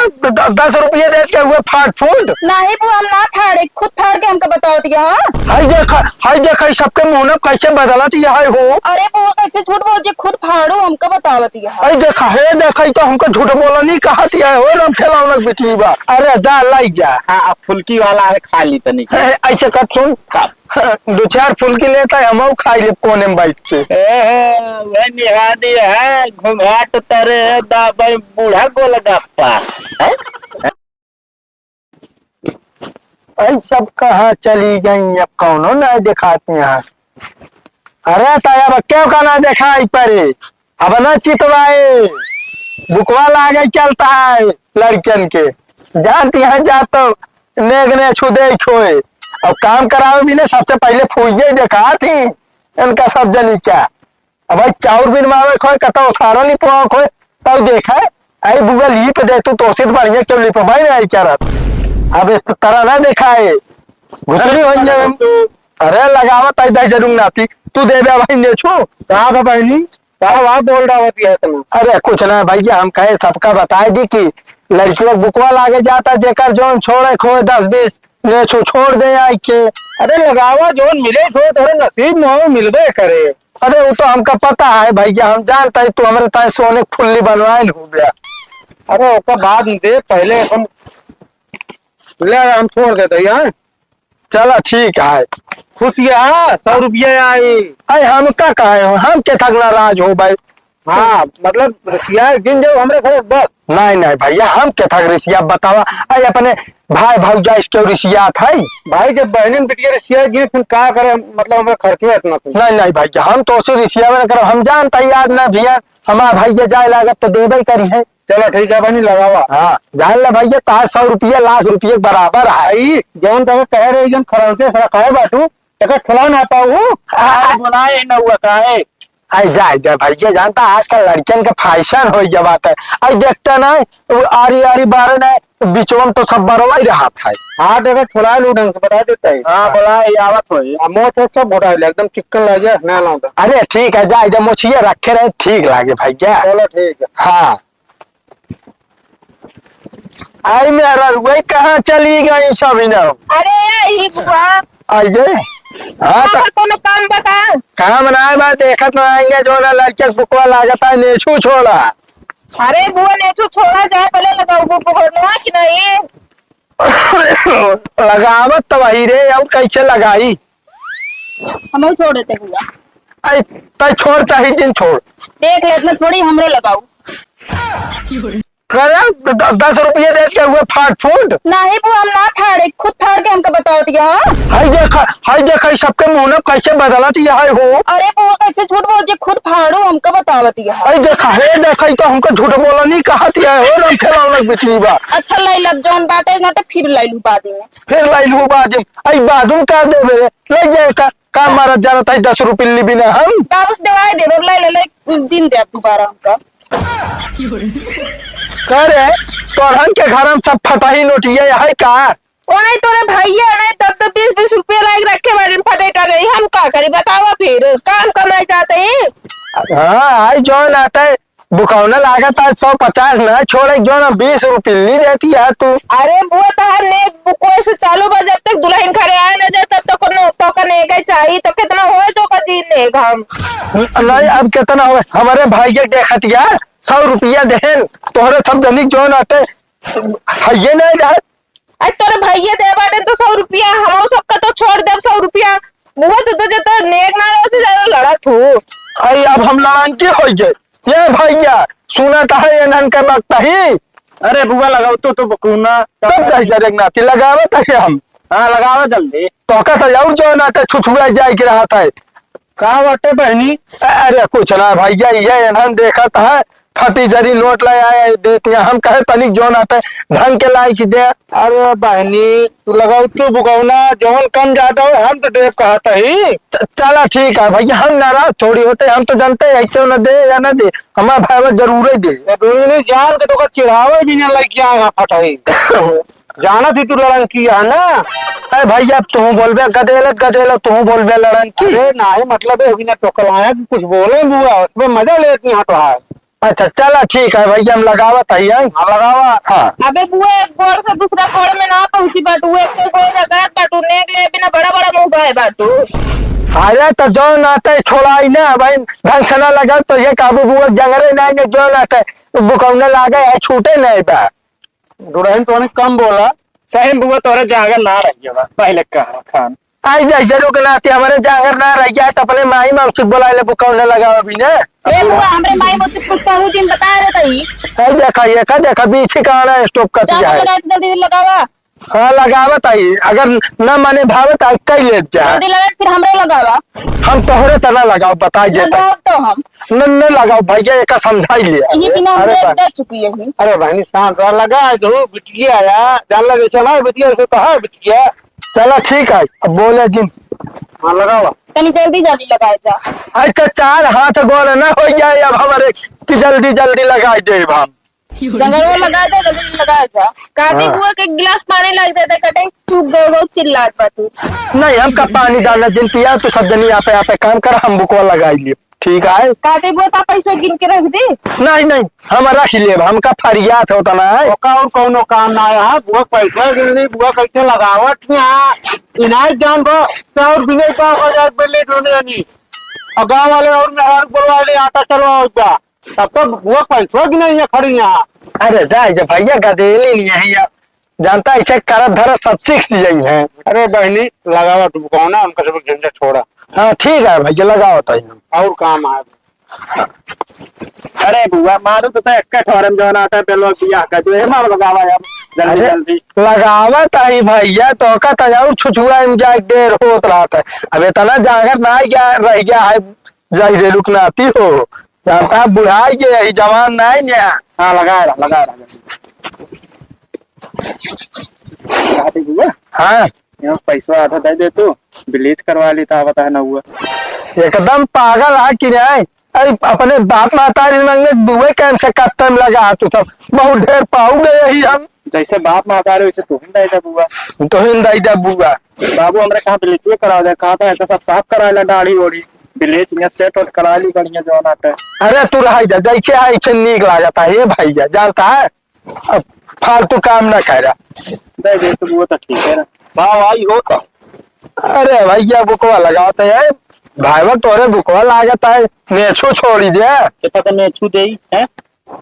10 रुपये दे के हुए फाट फूट। नहीं बुआ हम ना फाड़े, खुद फाड़ के हमको बताओ दिया। हाय देखा सबके मुंह कैसे बदलत ये हो। अरे बुआ कैसे झूठ बोल जे खुद फाड़ो हमको बताओ दिया। हाय देखा तो हमको झूठ बोला नहीं कहा दिया हो राम खेलौना बेटी बा। अरे जा लाई जा। हाँ फुल्की वाला है खा ली तनी। ऐसे कर सुन 2-4 फुल्की लेता है हम खाई ले कोने में बैठ के। वह निहादी है घुंघाट तरे दाबाई बूढ़ा गोलगप्पा। ऐ सब कहाँ चली गई अब कौनो नहीं दिखाती यहाँ। अरे ताया क्यों का ना देखा परे अब न चितवाए बुकवा लागे चलता है लड़कियन के जानती है जा तो नेग ने छुदे खोए। अब काम करावे भी ने सबसे पहले फूइये देखा थी इनका सब जनी क्या। अब भाई चाउर बिन मावे खोए कतो सारा लिपवा खोए तब देखा आई बुआ लिप दे तो सिर्फ बढ़िया क्यों लिप भाई नहीं आई क्या रहा। अब इस तरह ना देखा है घुसरी हो जाए। अरे लगावा ताई दाई जरूर नाती तू दे भाई ने छू कहा बहनी कहा बोल रहा होती है तुम। अरे कुछ ना भैया हम कहे सबका बताए दी कि लड़की लोग बुकवा लागे जाता जेकर जोन छोड़े खोए 10-20 ने छू छोड़ दे आई के। अरे लगावा जोन मिले थो तेरे नसीब में मिलबे करे। अरे वो तो हमका पता है भैया हम जानता है तू हमारे ताई सोने फुल्ली बनवाए हो गया। अरे उसका बाद दे पहले हम ले हम छोड़ देते यार। चला ठीक है खुशिया 100 रुपये आई। अरे हम का कहे हो हम के थक नाराज हो भाई। हाँ मतलब रसिया गिन जाओ हमरे घर बस। नहीं भैया हम के थक रिसिया बतावा। अरे अपने भाई भौजा इसके रिसिया था भाई जब बहन बिटिया रसिया गिन फिर क्या करे मतलब हमारा खर्चो इतना। नहीं भैया हम तो उसी रिसिया में कर हम जानता याद ना भैया हमारा भैया जाए लागत तो देवे करी है। चलो ठीक है बनी लगावा। हाँ जान ला भैया तार 100 रुपये लाख रुपये बराबर है। जौन तब कह रहे एकदम खरौते से रखा है बाटू एक ठुला ना पाऊ बुलाए न हुआ काहे। आई जाए भैया जानता आजकल लड़कियन के फैशन हो गया बात है। आई देखते ना आरी बार ना बिचवन तो सब बरवा ही रहा था। हाँ देखो ठुला लू ढंग से बता देता है। हाँ बोला आवत हो मोह तो सब घोटा एकदम चिकन लगे ना लाऊंगा। अरे ठीक है जाए मोछिए रखे रहे ठीक लागे भैया। चलो ठीक है। हाँ आई मेरा वही कहाँ चली गई सब ना। अरे यही बुआ आई गए। हाँ तो कोनो काम बता। कहाँ बनाए बात देखत ना आएंगे जो ना लड़के बुकवा लागता है नेछू छोड़ा। अरे बुआ ने तो छोड़ा जाए पहले लगाओ बुआ कि नहीं। लगावत तो वही रे अब कैसे लगाई हम छोड़ देते बुआ। आई तय छोड़ चाहे जिन छोड़ देख ले इतना छोड़ी हमरो लगाओ। करे 10 रुपये दे के हुए फाट फूट। नहीं बुआ हम ना फाड़े, खुद फाड़ के हमको बताओ दिया। हाय देखा सबके मुंह में कैसे बदलत ये हो। अरे बुआ कैसे झूठ बोल जे खुद फाड़ो हमको बताओ दिया। हाय देखा तो हमको झूठ बोला नहीं कहा दिया हो राम खेलौना बेटी बा। अच्छा लाई लब जौन बाटे घाटे फिर लाई लू बाद में। फिर लाई लू बाजम आई बादुम का देवे ले जाए का मारा जाना था 10 रुपये ली बिना हम वापस देवाए दे लाई ले दिन दे दोबारा हमका। करे तोरहन के घर में सब फटाही नोटिया है का। ओ नहीं तोरे भैया नहीं तब 20-20 रुपये लायक रखे बारे में फटेटा नहीं हम का करी बतावा फिर काम कमाई जाते हैं। हाँ आई जो आता है बुकौना लागत है 150 ना छोड़े जो ना 20 रुपये ली देती है तू। अरे बुआ तो ने बुको से चालू बा जब तक दुल्हन घरे आए ना जाए तब तक कोनो तो का ने गई चाहिए तो कितना होए तो का दिन ने हम नहीं अब कितना हो हमारे भाई के देखत यार 100 रुपया देन तोहरे सब जनी जो नाटे ये नहीं रहा। आज तोरे भैया दे बाटे तो 100 रुपया हम सबका तो छोड़ दे 100 रुपया बुआ तो जो नेक ना से ज्यादा लड़त हो। अरे अब हम लड़ान के हो गए ये भैया सुना था ये नन के लगता ही। अरे बुआ लगाओ तो बकुना तब जरे नाती लगावे था हम। हाँ लगावा जल्दी तो कहता और जो नाटे छुछुआ जाए के रहा था कहा बाटे बहनी। अरे कुछ ना भैया ये नन देखा था फटी जरी नोट ले आए देते हम कहे तनिक जो नाटे ढंग के लाई की दे। अरे बहनी तू लगाओ तू बुकौना जौन कम जाता हो हम तो देव कहता ही। चला ठीक है भैया हम नाराज थोड़ी होते हम तो जानते हैं क्यों न दे या न दे हमारा भाई जरूर ही दे। नहीं जान के तो चिढ़ावे भी नहीं लग गया यहाँ फटाई जाना थी तू लड़न किया ना। अरे भैया तू बोलबे गदेल तू बोलबे लड़न की। अरे नहीं मतलब अभी ना टोकलाया कि कुछ बोले बुआ उसमें मजा लेती यहाँ तो है। अच्छा चला ठीक है भैया, हम लगावत है लगावा। हाँ अबे बुआ एक गोड़ से दूसरा गोड़ में ना पहुंची बाटू, एक के गोड़ लगात बाटू ने ले बिना बड़ा बड़ा मुंह गाय बाटू। अरे तो जो नाते छोड़ाई ना भाई, ढंग से ना लगा तो ये काबू बुआ जंगरे नहीं जो नाते बुकौने लागे है, छूटे नहीं बा। दुरहन तो कम बोला, सही बुआ तोरे जागर ना रही पहले कहा खान आई जैसे लोग नाते हमारे जागर ना रह गया तो अपने माई मौसी बुला ले बुकौने लगा अभी ने। ए बुआ हमरे माई मौसी कुछ कहूं जिन बता रहे तई। आई देखा ये का देखा बीच का ना स्टॉप कर दिया है। लगा जल्दी लगावा। हाँ लगावत आई, अगर न माने भावत आई कई ले जा जल्दी लगा फिर हमरे लगावा। हम तोहरे तना लगाओ बताई जे लगाओ तो हम न लगाओ भैया एक समझाई ले। यही बिना अरे हमरे बा- दे चुकी है। अरे बहनी शांत रह, लगा दो बिटिया आया जान लगे चला बिटिया से कहा बिटिया। चलो ठीक है, अब बोले जिन। हाँ लगावा तनी जल्दी जल्दी लगाए जा। अच्छा चार हाथ गोल ना हो जाए अब हमारे कि जल्दी जल्दी लगाई दे हम। जंगल लगा दे जल्दी लगाए जा। काटी बुआ के गिलास पानी लग देते कटे चुप गए बहुत चिल्लात बाटू। नहीं हमका पानी डालना जिन पिया तो सब जनी यहाँ पे काम कर, हम बुकवा लगाई लिए ठीक है। काटी बुआ ता पैसा गिन के रख दे। नहीं नहीं हम रख लिए, हमका फरियात होता ना है। ओका और कौनो काम ना है, बुआ पैसा गिननी बुआ कैसे लगावट यहाँ इनायत जान बो क्या और बिना का हो जाए पहले ढूंढने जानी और गाँव वाले और मेहर बोलवा ले आटा चलवाओ क्या, तब तो बुआ पैसा गिनाई है खड़ी यहाँ। अरे जाए जब भैया गदेली नहीं है यार, जानता है इसे करत धरत सब सीख यही है। अरे बहनी लगावा तुम कहो ना, हमका सब झंझट छोड़ा हाँ ठीक है भैया लगाओ तो और काम है। अरे बुआ मारू तो एक ठोरम जो आटा पेलो बिया का जो है मार लगावा यार जल्दी अरे जल्दी। लगावत आई भैया तो का तजाउर छुछुआ में जाए देर होत रहा था, अब इतना जागर ना गया रह गया है जाई दे रुकनाती हो, जानता है बुढ़ाई गए यही जवान नहीं ना। हाँ लगा रहा बुआ हाँ यहाँ पैसा आधा दे दे तू ब्लीच करवा ली था बता ना हुआ। एकदम पागल है कि नहीं, अरे अपने बाप मातारी मांगने दुए कैम से कब टाइम लगा तू सब बहुत ढेर पाऊ गए ही हम। जैसे बाप माता रहे वैसे तू ही दे बुआ। तो हिंदाई दे बुआ बाबू हमरे कहाँ ब्लीच करा दे, कहा था ऐसा सब साफ करा ला दाढ़ी ओढ़ी ब्लीच यहाँ सेट और करा ली बढ़िया जो आटा। अरे तू रह जा जैसे आई छे नीक लागता है ये भैया, जानता है अब फालतू काम ना कर दे दे तो बुआ तो ठीक है ना। भाव आई हो तो अरे भैया बुकवा लगाते है भाई तोरे बुकवा लागता है नेछो छोड़ी दे। कितना तो मैं छू दे है।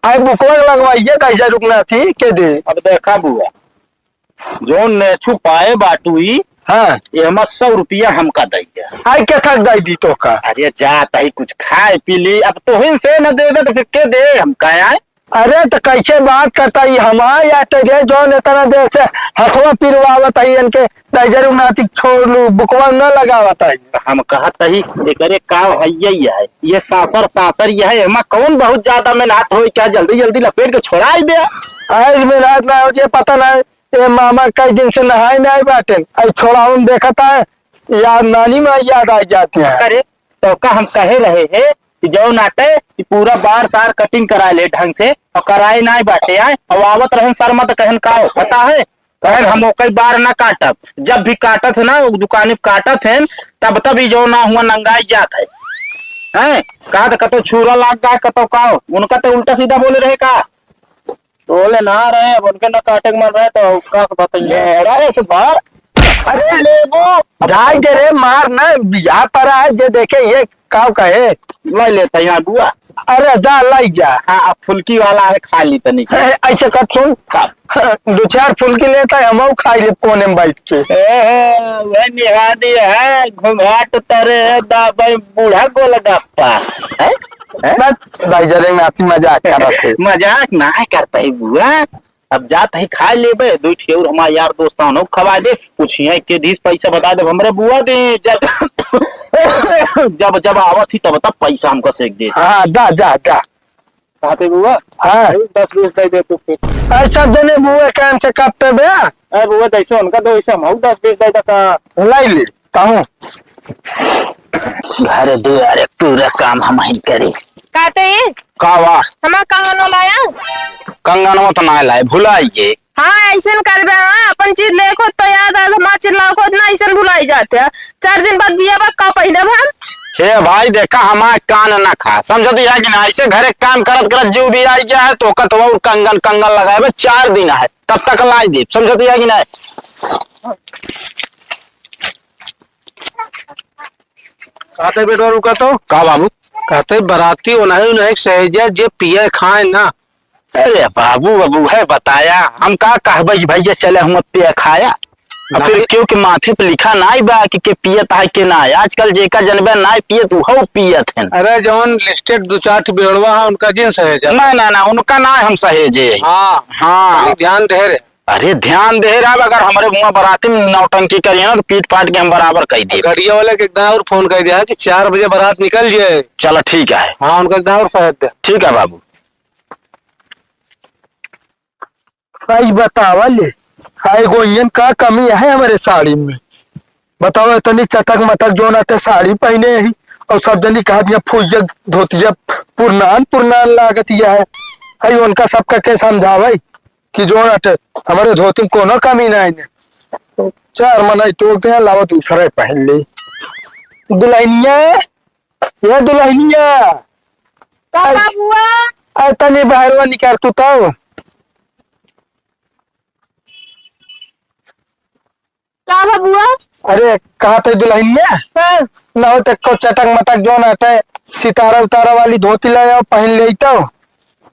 आई बुकवा लगवाइए कैसे रुकना थी के दे। अब देखा बुआ जो नेछू पाए बाटुई हाँ ये हम 100 रुपया हमका दई दिया। आई के थक दाई दी तो का। अरे जाता ही कुछ खाए पी ली, अब तो ही से न देवे तो फिर के दे हम का आए। अरे तो कैसे बात करता ही हमारे या तेरे जो नेता जैसे हसवा पिरवावत है इनके नजर उनाती छोड़ लू बुकवा न लगावत है। हम कहत ही एकरे काम है ये सासर ये है, हम कौन बहुत ज्यादा मेहनत हो क्या जल्दी जल्दी लपेट के छोड़ा दे। आज मेहनत ना हो ये पता नहीं, ये मामा कई दिन से नहाए नहीं बाटे आई छोड़ा हम देखता है याद नानी में याद आ जाती है। करे तो का हम कहे रहे है कि जो नाटे कि पूरा बार सार कटिंग करा ले ढंग से और कराए ना बाटे आए और आवत रहन सर मत कहन का हो पता है कहन हम कई बार ना काटब, जब भी काटत है ना वो दुकान पे काटत है तब तभी जो ना हुआ नंगाई जात है हैं कहा तो कतो छुरा लाग जाए कतो का हो, उनका तो उल्टा सीधा बोले रहे का बोले ना रहे अब उनके ना काटे के मन रहे तो का बताइए। अरे से बार अरे ले वो जाए दे रे मार ना बिहार पर आए जे देखे ये काव कहे ले लेता यहाँ बुआ। अरे जा लाई जा। हाँ अब फुल्की वाला है खा ली तनी ऐसे कर सुन दो चार फुल्की लेता है हम खाई ले कोने में बैठ के। वह निहादी है घुंघाट तरे दाबाई बूढ़ा गोलगप्पा है दाई जरे नाती मजाक कर रहे थे। मजाक ना करता है बुआ, अब जात है खा लेबे दो ठेउर हमारे यार दोस्तान खवा दे पूछिए के दीस पैसा बता दे हमरे बुआ दे जब जब जब आवत ही तब तब पैसा हमको सेक दे। हाँ जा जा जा खाते बुआ हाँ 10-20 दे दे तू फिर। ऐसा देने बुए काम से कपते बे अरे बुआ जैसे उनका दो वैसे हम 10-20 दे देता। लाई ले कहूँ अरे दे अरे पूरा काम हम ही करे काटे कावा हमारा कंगन लाया। कंगनवा तो ना लाए भुलाई गे। हाँ ऐसा करबे हाँ अपन चीज लेखो तो याद आ हमारा चिल्लाओ खुद ना ऐसा भुलाई जाते हैं 4 दिन बाद बिया बा का पहने हम हे भाई देखा हमारे कान ना खा समझती है कि ना ऐसे घरे काम करत करत जो भी आई गया है तो कतवा और कंगन कंगन लगाए 4 दिन है तब तक लाई दे समझती है कि ना। कहते बेटा रुका तो का बाबू कहते बराती होना है उन्हें सहजा जे पिए खाए ना। अरे बाबू बाबू है बताया हम का कहबे कि भैया चले हम पे खाया अब फिर क्योंकि माथे पे लिखा ना बा कि पियत है के ना आजकल जेका जनबे ना पियत हो पियत है। अरे जौन लिस्टेड 2-4 बेड़वा है उनका जिन सहेजा ना ना ना उनका ना हम सहेजे। हाँ हाँ ध्यान दे रे। अरे ध्यान दे रहा अगर हमारे मुँह बराती में नौटंकी करिए ना तो पीट पाट के हम बराबर कह दे। गाड़िया वाले के एकदम और फोन कर दिया कि 4 बजे बारात निकल जाए। चलो ठीक है। हाँ उनका एकदम और सहेज दे। ठीक है बाबू। भाई बतावा ले हाय गोयन का कमी है हमारे साड़ी में बताओ इतनी चटक मटक जो नाते साड़ी पहने ही और सब जनी कहा दिया फुइया धोतिया पुरनान पुरनान लागतिया है। हाय उनका सबका के समझावे कि जो नाते हमारे धोती में कोनो कमी नहीं है 4 मना टोलते हैं लावा दूसरे पहन ले। दुल्हनिया ये दुल्हनिया का बाबूआ तनी बाहरवा निकाल तू तो का बाबूआ। अरे कहा थे दुल्हनिया हाँ ना हो तो चटक मटक जो नाटे सितारा उतारा वाली धोती ले आओ पहन ले तो।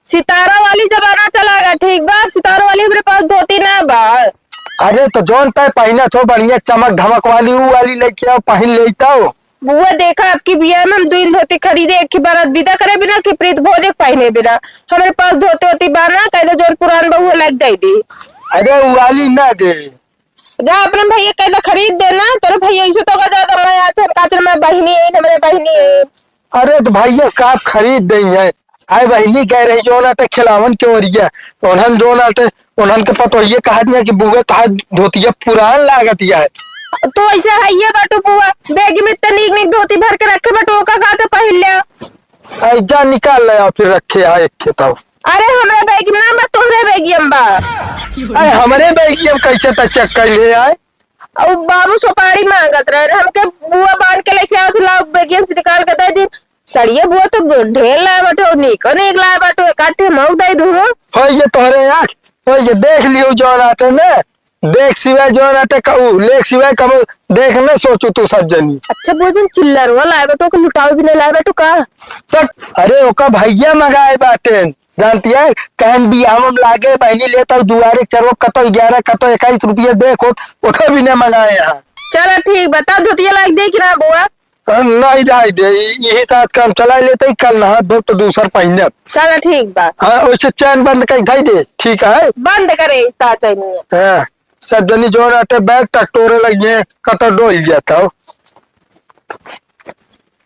सितारा वाली जमाना चला गया ठीक बा सितारा वाली मेरे पास धोती ना बा। अरे तो जोन तय पहना तो बढ़िया चमक धमक वाली वो वाली लेके आओ पहन ले तो। बुआ देखा आपकी बिया में हम 2 धोती खरीदे एक बार विदा करे बिना कि प्रीत भोज पहने बिना हमारे पास धोती होती बाना कहले जोन पुरान बहु लग दे दी। अरे वो वाली ना दे जा अपने भैया कहले खरीद देना तेरे भैया ऐसे तो ज्यादा मैं आते काचर में बहनी है हमारे बहनी है। अरे तो भैया का आप खरीद देंगे आए बहनी कह रही जो नाटे खिलावन के ओरिया उन्हन जो नाटे उन्हन के पतो ये कहा दिया कि बुआ तो धोतिया पुरान लागत है। तो ऐसा है ये बाटू बुआ बैग में इतनी निक धोती भर के रखे बाटू का खाते पहन लिया ऐजा निकाल ले फिर रखे है एक तब। अरे हमारे बैग में ना बा तुम्हारे बैग में बा। अरे हमारे बैग हम कैसे तक चेक कर ले आए और बाबू सुपारी मांगत रहे हमके बुआ बांध के लेके आओ लाओ बैग से निकाल के दे दी सड़िए बुआ तो ढेर लाए बाटो निको नहीं लाए बाटो काटे मऊ दे दू हो ये तोहरे आँख हो ये देख लियो जो नाटे ने देख सिवाय जो नाटे कहू लेख सिवाय कब देख न सोचू तू सब जनी। अच्छा भोजन चिल्लर वो लाए बाटो को लुटाओ भी नहीं लाए बाटो का तक अरे ओका भैया मंगाए बाटे जानती है कहन भी हम लागे बहनी लेता दुआरे चरो कतो 11 कतो 21 रुपये देखो उठो भी नहीं मंगाए यहाँ। चलो ठीक बता धोतिया लाग दे कि ना बुआ नहीं जाए दे यही साथ काम चला लेते कल नहा धो तो दूसर पहने। चलो ठीक बा हाँ वैसे चैन बंद कहीं खाई दे ठीक है बंद करे ता चाहिए। हाँ सब जनी जो नाटे बैग टटोरे लगे कतो डोल जाता हो